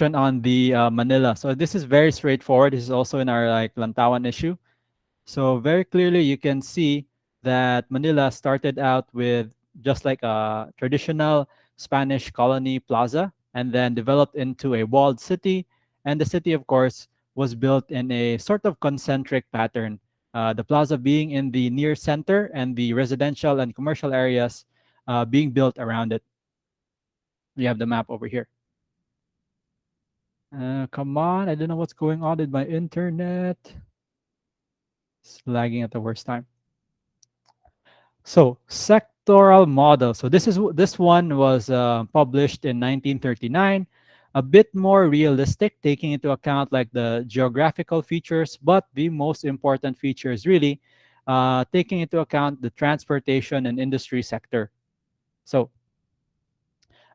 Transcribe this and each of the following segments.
on the Manila. So this is very straightforward. This is also in our like Lantawan issue. So very clearly you can see that Manila started out with just like a traditional Spanish colony plaza and then developed into a walled city. And the city, of course, was built in a sort of concentric pattern. The plaza being in the near center and the residential and commercial areas being built around it. We have the map over here. Come on, I don't know what's going on with my internet. It's lagging at the worst time. So sectoral model. So this one was published in 1939, a bit more realistic, taking into account like the geographical features, but the most important feature is really taking into account the transportation and industry sector. So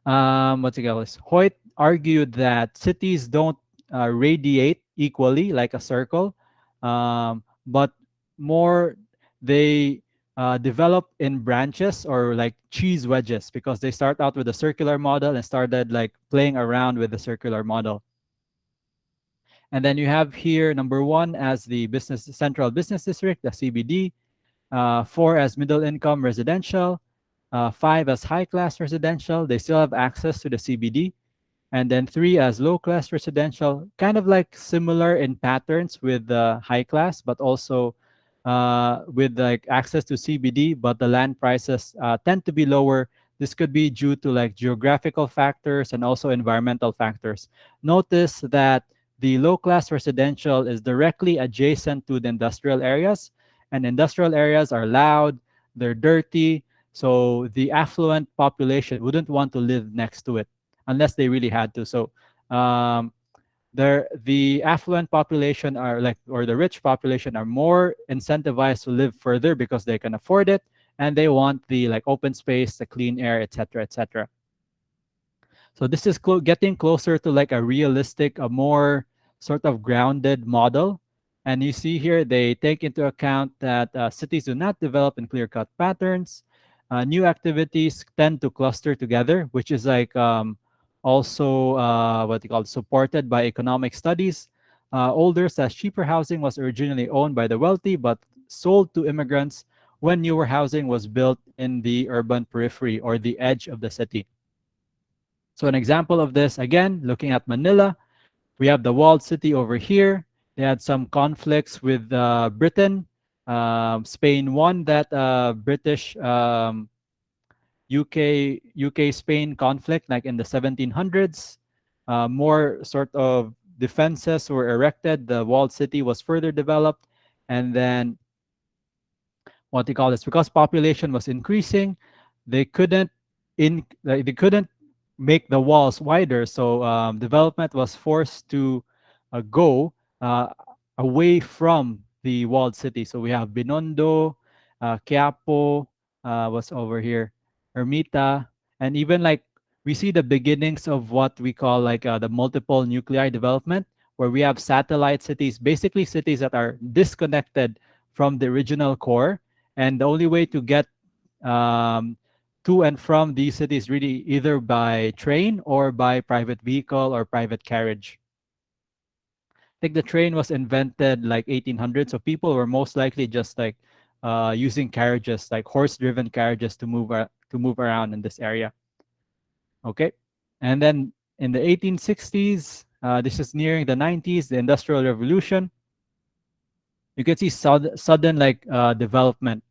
what's it called? Hoyt argued that cities don't radiate equally like a circle, but more they develop in branches or like cheese wedges because they start out with a circular model and started like playing around with the circular model. And then you have here number one as the business central business district, the CBD, four as middle income residential, five as high class residential. They still have access to the CBD. And then three as low class residential, kind of like similar in patterns with the high class, but also with like access to CBD, but the land prices tend to be lower. This could be due to like geographical factors and also environmental factors. Notice that the low class residential is directly adjacent to the industrial areas, and industrial areas are loud, they're dirty, so the affluent population wouldn't want to live next to it unless they really had to. So um, the affluent population are like, or the rich population are more incentivized to live further because they can afford it and they want the like open space, the clean air, etc., etc. So this is getting closer to like a realistic, a more sort of grounded model. And you see here, they take into account that cities do not develop in clear-cut patterns. New activities tend to cluster together, which is like also what they call supported by economic studies. Older says cheaper housing was originally owned by the wealthy, but sold to immigrants when newer housing was built in the urban periphery or the edge of the city. So an example of this, again, looking at Manila, we have the walled city over here. They had some conflicts with Britain. Spain won that British UK Spain conflict like in the 1700s. More sort of defenses were erected. The walled city was further developed, and then what they call this, because population was increasing, they couldn't they couldn't make the walls wider, so development was forced to go away from the walled city. So we have Binondo, Quiapo, what's over here, Ermita, and even like we see the beginnings of what we call like the multiple nuclei development, where we have satellite cities, basically cities that are disconnected from the original core, and the only way to get um, to and from these cities really either by train or by private vehicle or private carriage. I think the train was invented like 1800, so people were most likely just like using carriages, like horse-driven carriages, to move around in this area. Okay, and then in the 1860s, this is nearing the 90s, the Industrial Revolution. You can see sudden like development,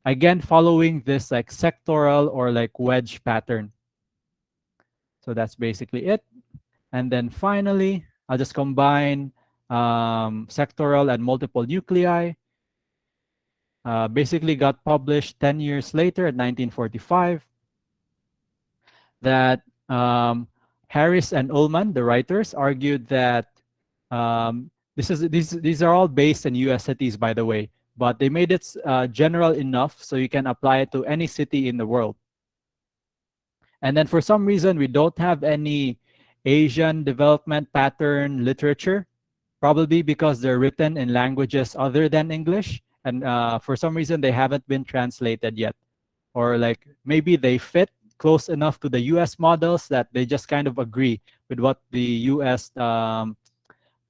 again following this like sectoral or like wedge pattern. So that's basically it. And then finally, I'll just combine sectoral and multiple nuclei. Basically got published 10 years later in 1945, that Harris and Ullman, the writers, argued that these are all based in US cities, by the way, but they made it general enough so you can apply it to any city in the world. And then for some reason, we don't have any Asian development pattern literature, probably because they're written in languages other than English. And for some reason, they haven't been translated yet. Or like maybe they fit close enough to the US models that they just kind of agree, with what the U.S.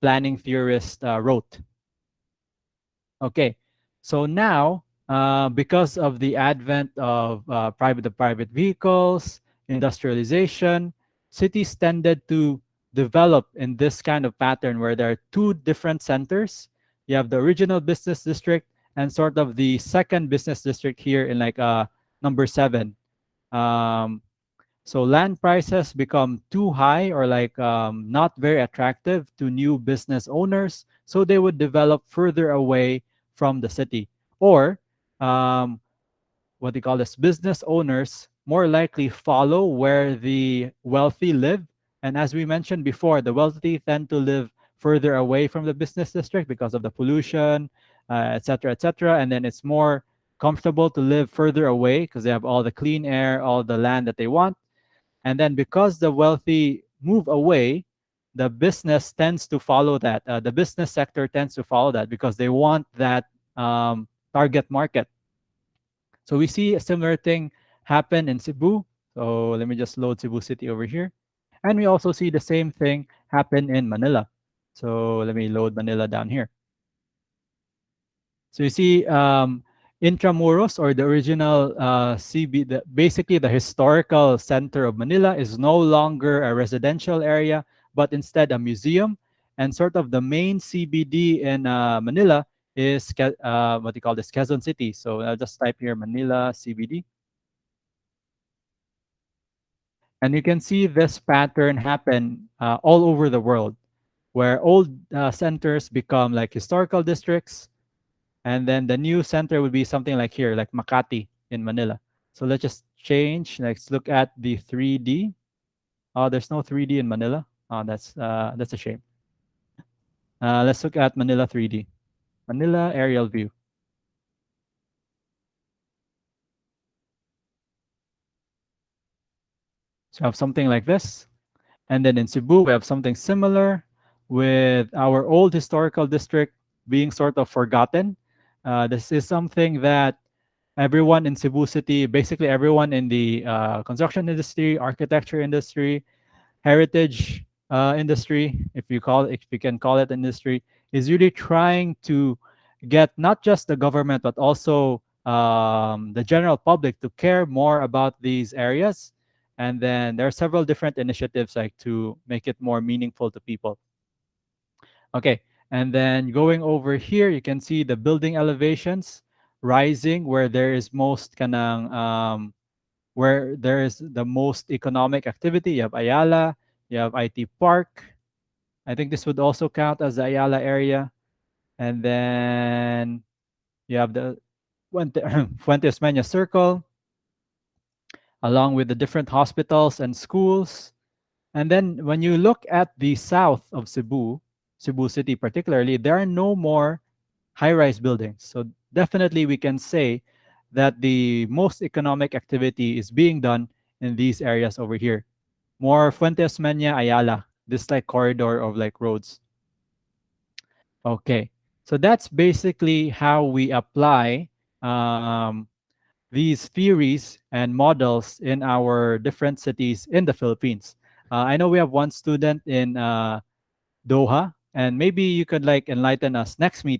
planning theorist wrote. Okay, so now because of the advent of private vehicles, industrialization, cities tended to develop in this kind of pattern where there are two different centers. You have the original business district and sort of the second business district here in like number seven. Um, so land prices become too high or like not very attractive to new business owners. So they would develop further away from the city. Or um, what they call this business owners more likely follow where the wealthy live. And as we mentioned before, the wealthy tend to live further away from the business district because of the pollution, et cetera, et cetera. And then it's more comfortable to live further away because they have all the clean air, all the land that they want. And then because the wealthy move away, the business tends to follow that. The business sector tends to follow that because they want that target market. So we see a similar thing happen in Cebu. So let me just load Cebu City over here. And we also see the same thing happen in Manila. So let me load Manila down here. So you see, Intramuros or the original CB, basically the historical center of Manila is no longer a residential area, but instead a museum. And sort of the main CBD in Manila is what you call this Quezon City. So I'll just type here Manila CBD. And you can see this pattern happen all over the world, where old centers become like historical districts, and then the new center would be something like here, like Makati in Manila. So let's just change. Let's look at the 3D. Oh, there's no 3D in Manila. Oh, that's a shame. Let's look at Manila 3D. Manila aerial view. So I have something like this. And then in Cebu, we have something similar with our old historical district being sort of forgotten. This is something that everyone in Cebu City, basically everyone in the construction industry, architecture industry, heritage industry, if you can call it industry, is really trying to get not just the government but also the general public to care more about these areas. And then there are several different initiatives like to make it more meaningful to people. Okay, and then going over here, you can see the building elevations rising where there is most kanang where there is the most economic activity. You have Ayala, you have IT Park. I think this would also count as the Ayala area. And then you have the Fuentes Mania Circle, along with the different hospitals and schools. And then when you look at the south of Cebu, Cebu City particularly, there are no more high-rise buildings. So definitely we can say that the most economic activity is being done in these areas over here. More Fuentes Mania Ayala, this like corridor of like roads. Okay, so that's basically how we apply um, these theories and models in our different cities in the Philippines. I know we have one student in Doha, and maybe you could like enlighten us next meeting